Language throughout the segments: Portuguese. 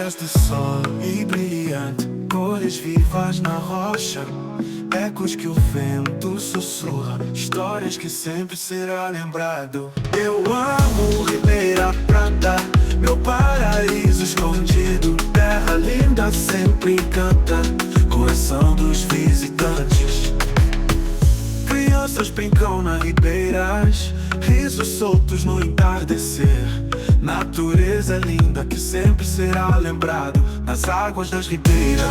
raios do sol e brilhante, cores vivas na rocha, ecos que o vento sussurra, histórias que sempre será lembrado. Eu amo Ribeira Prata, meu paraíso escondido, terra linda sempre encanta, coração dos visitantes. Crianças brincam nas ribeiras, risos soltos no entardecer, natureza linda que sempre será lembrado nas águas das ribeiras.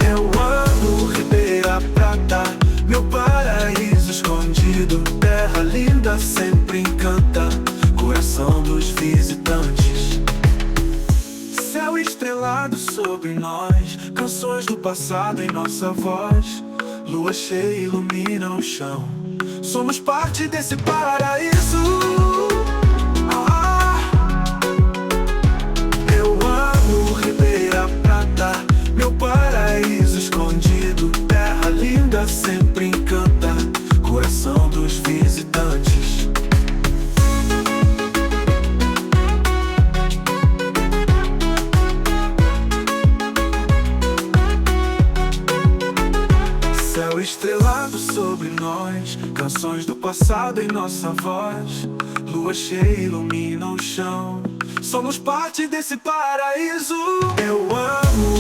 Eu amo Ribeira Prata, meu paraíso escondido, terra linda sempre encanta, coração dos visitantes. Céu estrelado sobre nós, canções do passado em nossa voz, lua cheia ilumina o chão, somos parte desse paraíso. Eu amo Ribeira Prata, meu paraíso escondido, terra linda sempre encanta, coração dos visitantes. Céu estrelado sobre nós, canções do passado em nossa voz, lua cheia ilumina o chão, somos parte desse paraíso. Eu amo